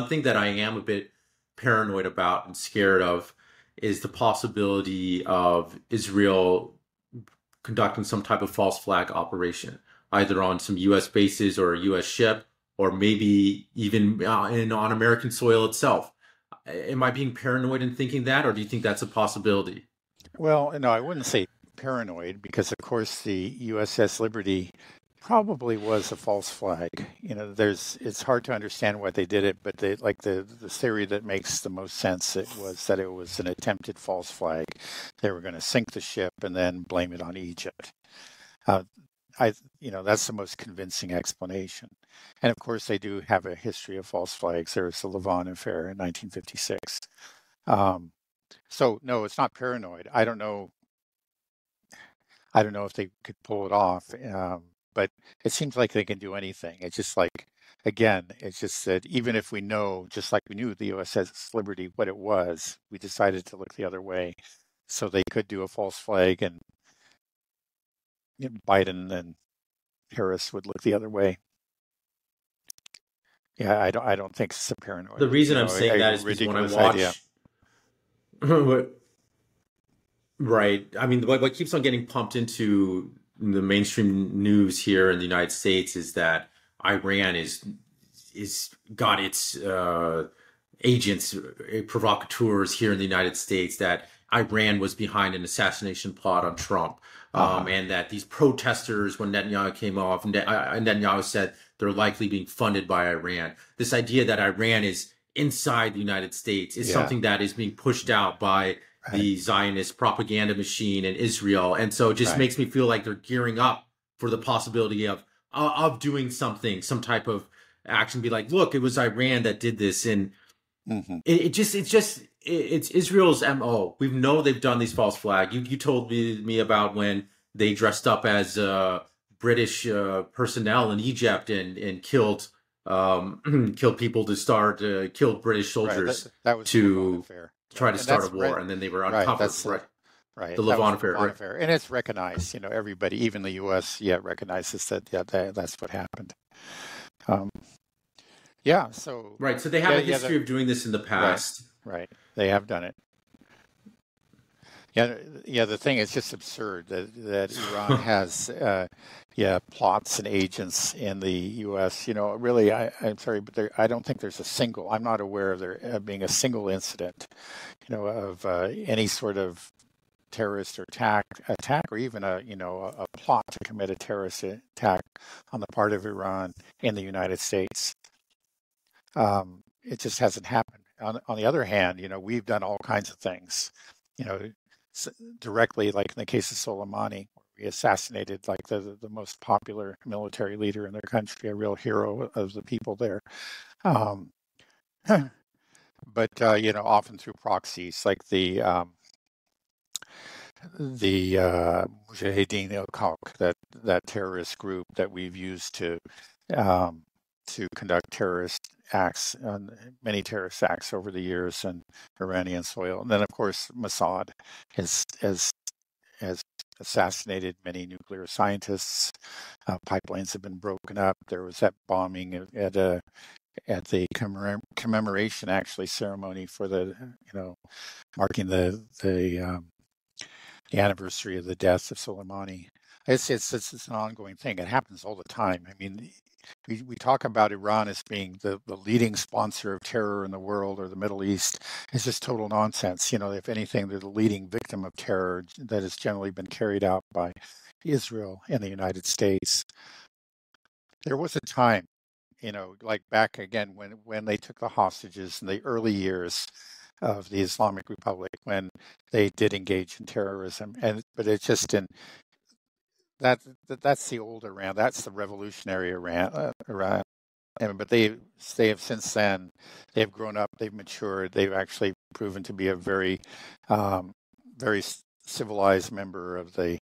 thing that I am a bit paranoid about and scared of is the possibility of Israel conducting some type of false flag operation, either on some U.S. bases or a U.S. ship, or maybe even on American soil itself. Am I being paranoid in thinking that, or do you think that's a possibility? Well, no, I wouldn't say paranoid, because of course the USS Liberty probably was a false flag. It's hard to understand why they did it, but the theory that makes the most sense was that it was an attempted false flag. They were going to sink the ship and then blame it on Egypt. That's the most convincing explanation. And of course, they do have a history of false flags. There was the Lavon affair in 1956. So no, it's not paranoid. I don't know if they could pull it off. But it seems like they can do anything. It's just it's just that even if we know, just like we knew the USS Liberty what it was, we decided to look the other way. So they could do a false flag, and Biden and Harris would look the other way. Yeah, I don't think it's a paranoid. The reason I'm saying that is because when I watch, right? I mean, what keeps on getting pumped into the mainstream news here in the United States is that Iran is got its agents, provocateurs here in the United States, that Iran was behind an assassination plot on Trump, and that these protesters, when Netanyahu came off, and Netanyahu said they're likely being funded by Iran. This idea that Iran is inside the United States is something that is being pushed out by the Zionist propaganda machine in Israel. And so it just makes me feel like they're gearing up for the possibility of doing something, some type of action, be like, look, it was Iran that did this. And it's just it's Israel's MO. We know they've done these false flag. You told me about when they dressed up as British personnel in Egypt and killed killed people to start killed British Right. soldiers That was the Levant to affair. try Right. to And start a that's war, and then they were right. uncovered. Right, Right. the That was Levant the affair. Levant Right, affair. And it's recognized, everybody, even the U.S., recognizes that's what happened. Um, yeah. So, right. So they have yeah, a yeah, history of doing this in the right. past. Right. They have done it. Yeah, yeah. The thing is just absurd that Iran has, plots and agents in the U.S. Really, I'm sorry, but I don't think there's a single. I'm not aware of there being a single incident, of any sort of terrorist or attack, or even a plot to commit a terrorist attack on the part of Iran in the United States. It just hasn't happened. On the other hand, we've done all kinds of things, you know, directly, like in the case of Soleimani, where we assassinated like the most popular military leader in their country, a real hero of the people there. Um, but often through proxies, like the Mujahideen al-Khalq, that terrorist group that we've used um, to conduct many terrorist acts over the years on Iranian soil. And then, of course, Mossad has assassinated many nuclear scientists. Pipelines have been broken up. There was that bombing at the commemoration, actually, ceremony for marking the anniversary of the death of Soleimani. It's an ongoing thing. It happens all the time. I mean, we talk about Iran as being the leading sponsor of terror in the world or the Middle East. It's just total nonsense. If anything, they're the leading victim of terror that has generally been carried out by Israel and the United States. There was a time, like back again when they took the hostages in the early years of the Islamic Republic, when they did engage in terrorism, but it's just in that's the old Iran, that's the revolutionary Iran. But they have since then they've grown up, they've matured, they've actually proven to be a very very civilized member of the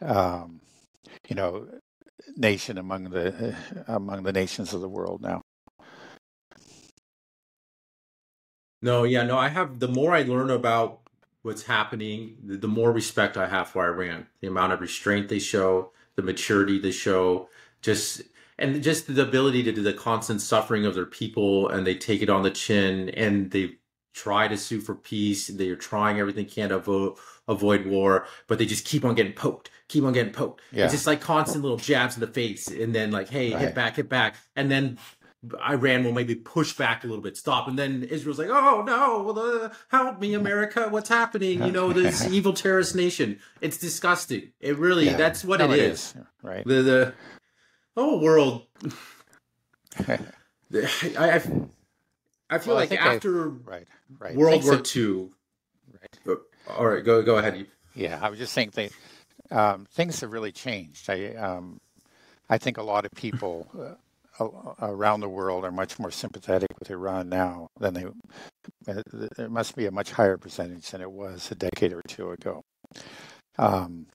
um, you know nation among the nations of the world now. No, yeah, no, I have, the more I learn about what's happening, the more respect I have for Iran. The amount of restraint they show, the maturity they show, just and just the ability to do the constant suffering of their people, and they take it on the chin, and they try to sue for peace. They're trying everything they can to avoid war, but they just keep on getting poked, keep on getting poked. It's Yeah, just like constant little jabs in the face, and then like, hey, right. hit back, and then Iran will maybe push back a little bit, stop, and then Israel's like, "Oh no, well, help me, America! What's happening? This evil terrorist nation. It's disgusting. It really, Yeah, that's what it no, it is. is right. The whole world. I I feel Well, I like think I after right, right. World Things War that II. right. All right, go ahead. Yeah, I was just saying things have really changed. I think a lot of people around the world are much more sympathetic with Iran now than they. It must be a much higher percentage than it was a decade or two ago. Um,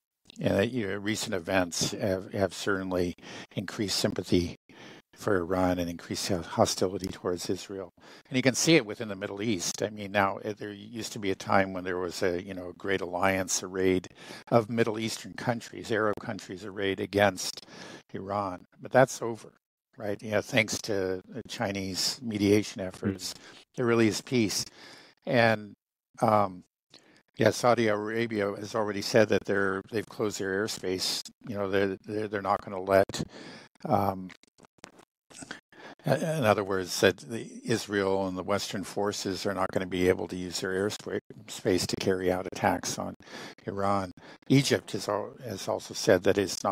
and recent events have certainly increased sympathy for Iran and increased hostility towards Israel. And you can see it within the Middle East. I mean, now there used to be a time when there was a great alliance arrayed of Middle Eastern countries, Arab countries arrayed against Iran, but that's over, right? Thanks to Chinese mediation efforts, there really is peace. And Saudi Arabia has already said that they've closed their airspace. They're not going to let. In other words, that Israel and the Western forces are not going to be able to use their airspace to carry out attacks on Iran. Egypt has also said that it's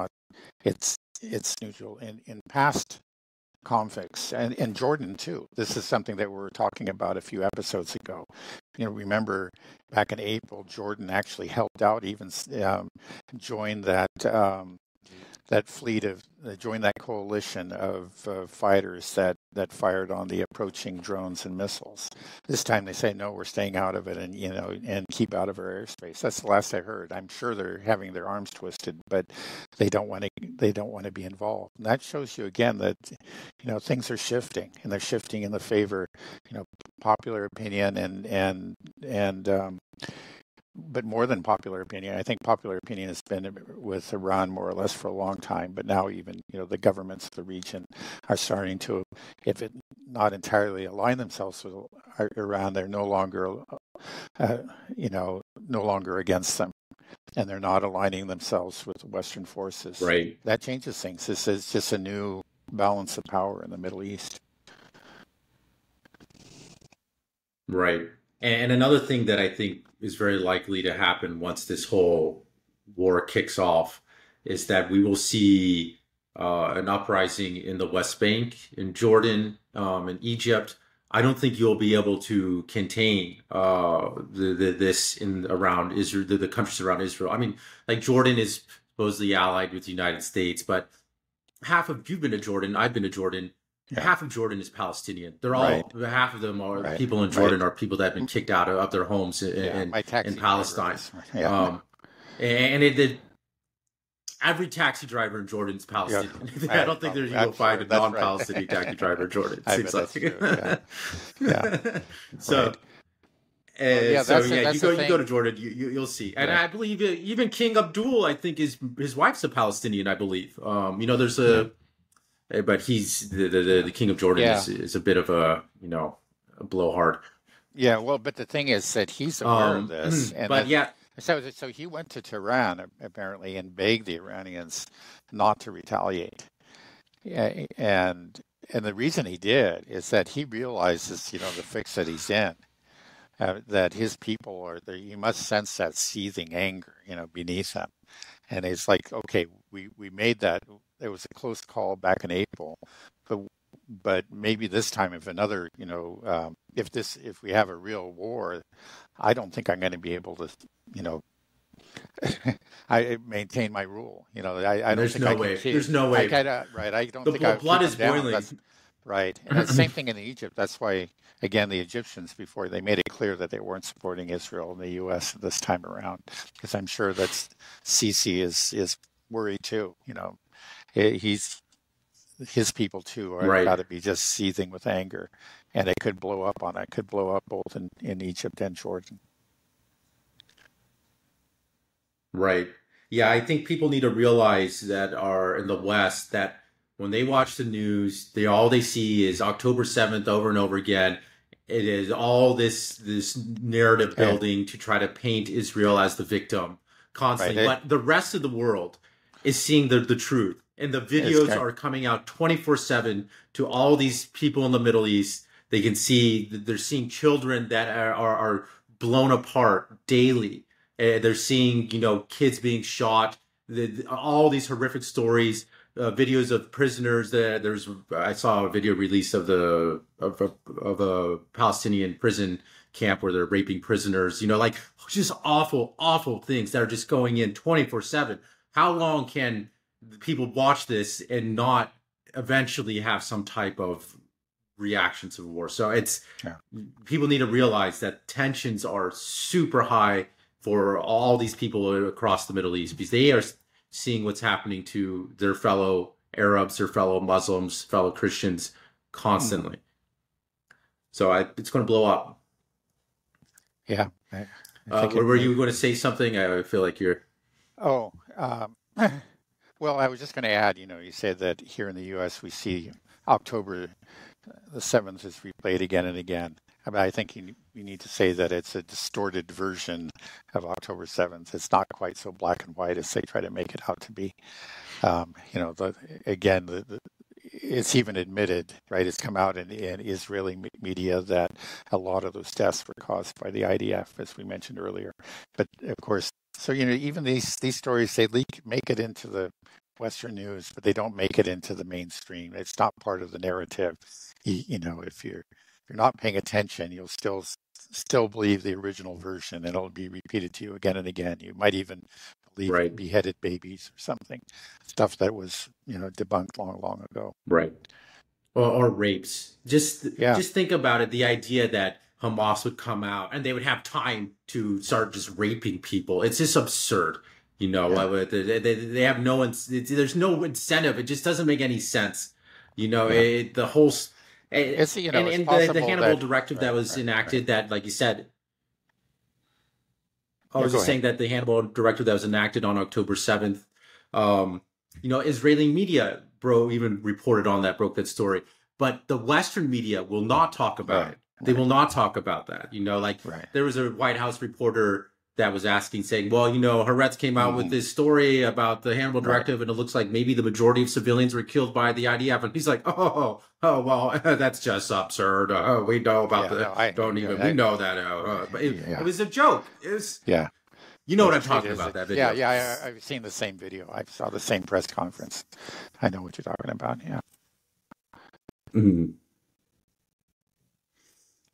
neutral in past conflicts, and Jordan too. This is something that we were talking about a few episodes ago. Remember back in April, Jordan actually helped out, even joined that fleet joined that coalition of fighters that that fired on the approaching drones and missiles. This time they say no, we're staying out of it, and and keep out of our airspace. That's the last I heard. I'm sure they're having their arms twisted, but they don't want to be involved. And that shows you again that things are shifting, and they're shifting in the favor, popular opinion and but more than popular opinion. I think popular opinion has been with Iran more or less for a long time, but now even the governments of the region are starting to, if it not entirely align themselves with Iran, they're no longer, no longer against them, and they're not aligning themselves with the Western forces. Right. That changes things. This is just a new balance of power in the Middle East. Right. And another thing that I think is very likely to happen once this whole war kicks off is that we will see an uprising in the West Bank, in Jordan, in Egypt. I don't think you'll be able to contain this in around Israel, the countries around Israel. I mean, like Jordan is supposedly allied with the United States, but you've been to Jordan, I've been to Jordan. Yeah. Half of Jordan is Palestinian. They're Right. all half of them are Right. people in Jordan Right. are people that have been kicked out of their homes Yeah. My taxi in Palestine. driver is, yeah. And every taxi driver in Jordan is Palestinian. Yeah. I don't think you'll find a That's right. non-Palestinian taxi driver in Jordan. It I seems bet that's like. true. Yeah. So. Right. Well, yeah, So that's yeah, that's you the go you thing. go to Jordan, you'll see, and Right. I believe even King Abdul, I think his wife's a Palestinian, I believe. There's Yeah. but he's the King of Jordan Yeah. is a bit of a blowhard. Yeah. Well, but the thing is that he's aware of this, and But that yeah, so he went to Tehran apparently and begged the Iranians not to retaliate. Yeah, and the reason he did is that he realizes, the fix that he's in, that his people are there. You must sense that seething anger, beneath him. And it's like, okay, we made that. It was a close call back in April, but maybe this time, if another, if we have a real war, I don't think I'm going to be able to, I maintain my rule. I don't there's think no I way. can keep. There's no way. Right. I don't The think I blood keep is them down. boiling. That's right. And the same thing in Egypt. That's why, again, the Egyptians, before they made it clear that they weren't supporting Israel and the U.S. this time around, because I'm sure that Sisi is worried too. He's his people too are Right. got to be just seething with anger, and it could blow up on it. Could blow up both in Egypt and Jordan. Right. Yeah, I think people need to realize that are in the West that when they watch the news, all they see is October 7th over and over again. It is all this narrative Yeah. building to try to paint Israel as the victim constantly. Right. But the rest of the world is seeing the truth. And the videos Okay. are coming out 24/7 to all these people in the Middle East. They can see they're seeing children that are blown apart daily. They're seeing, kids being shot, all these horrific stories, videos of prisoners. I saw a video release of a Palestinian prison camp where they're raping prisoners. Like just awful, awful things that are just going in 24/7. How long can people watch this and not eventually have some type of reaction to the war? So Yeah. people need to realize that tensions are super high for all these people across the Middle East because they are seeing what's happening to their fellow Arabs, their fellow Muslims, fellow Christians constantly. So it's going to blow up. Yeah. I think Were you going to say something? I feel like you're. Oh, well, I was just going to add, you said that here in the U.S. we see October the 7th is replayed again and again. I mean, I think you need to say that it's a distorted version of October 7th. It's not quite so black and white as they try to make it out to be. It's even admitted, right? It's come out in Israeli media that a lot of those deaths were caused by the IDF, as we mentioned earlier. But of course, so even these stories, they make it into the Western news, but they don't make it into the mainstream. It's not part of the narrative. If you're not paying attention, you'll still believe the original version, and it'll be repeated to you again and again. You might even believe Right. in beheaded babies or something, stuff that was debunked long, long ago. Right. or rapes. Yeah, Just think about it. The idea that Hamas would come out and they would have time to start just raping people. It's just absurd. You know, yeah, they have there's no incentive. It just doesn't make any sense. You know, yeah. the whole It's it's and the possible Hannibal that directive that was right. enacted that, like you said, I Yeah, was go just ahead. saying that the Hannibal directive that was enacted on October 7th, you know, Israeli media, bro, even reported on that, broke that story. But the Western media will not talk about Right, it. They right, will not talk about that. You know, like right. there was a White House reporter that was asking, saying, well, you know, Haaretz came out with Hmm. this story about the Hannibal Right. directive, and it looks like maybe the majority of civilians were killed by the IDF. And he's like, well, that's just absurd. We know about Yeah, the, no, I don't yeah, even, we know that. But it yeah, was a joke. It was, yeah. you know what I'm It talking is. about, that Yeah, video. yeah. I've seen the same video. I saw the same press conference. I know what you're talking about. Yeah. Mhm.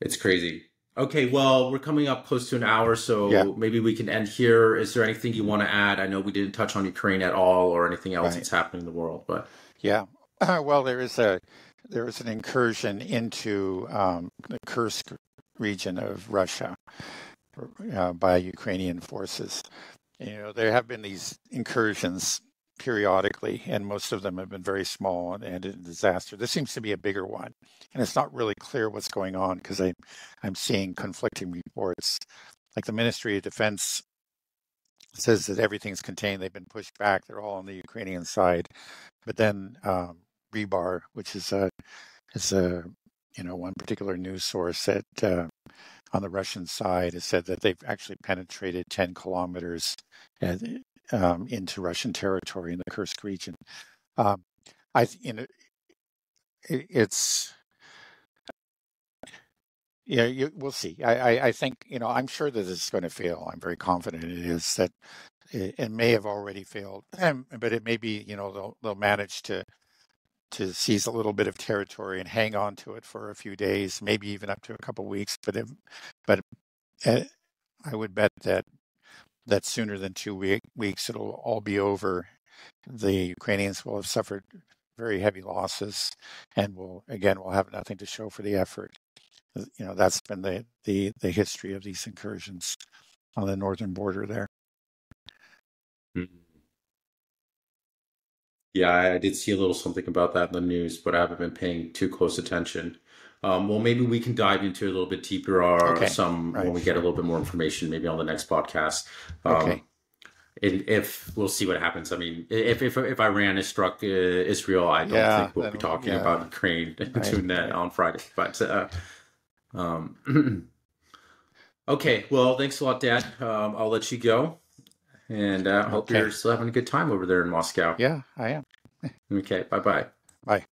It's crazy. Okay, well, we're coming up close to an hour, Yeah. so maybe we can end here. Is there anything you want to add? I know we didn't touch on Ukraine at all or anything else Right. that's happening in the world, but Yeah. Well, there is an incursion into the Kursk region of Russia by Ukrainian forces. There have been these incursions periodically, and most of them have been very small and ended in disaster. This seems to be a bigger one, and it's not really clear what's going on because I'm seeing conflicting reports. Like the Ministry of Defense says that everything's contained, they've been pushed back, they're all on the Ukrainian side. But then Rebar, which is a one particular news source that on the Russian side has said that they've actually penetrated 10 kilometers at, into Russian territory in the Kursk region. Um, I, it's we'll see. I think I'm sure that it's going to fail. I'm very confident it is that it may have already failed, but it may be they'll manage to seize a little bit of territory and hang on to it for a few days, maybe even up to a couple of weeks. But uh, I would bet that sooner than 2 weeks it'll all be over. The Ukrainians will have suffered very heavy losses, and we'll have nothing to show for the effort. That's been the history of these incursions on the northern border there. Mhm. Yeah, I did see a little something about that in the news, but I haven't been paying too close attention. Well, maybe we can dive into it a little bit deeper or Okay, some when right, we get a sure. little bit more information, maybe on the next podcast. Okay, Um, if we'll see what happens. I mean, if Iran has struck Israel, I don't yeah, think we'll be talking about yeah, Ukraine right, doing that right. on Friday. But okay, well, thanks a lot, Dad. I'll let you go, and I hope you're Okay, still having a good time over there in Moscow. yeah, I am. Okay, bye bye. Bye.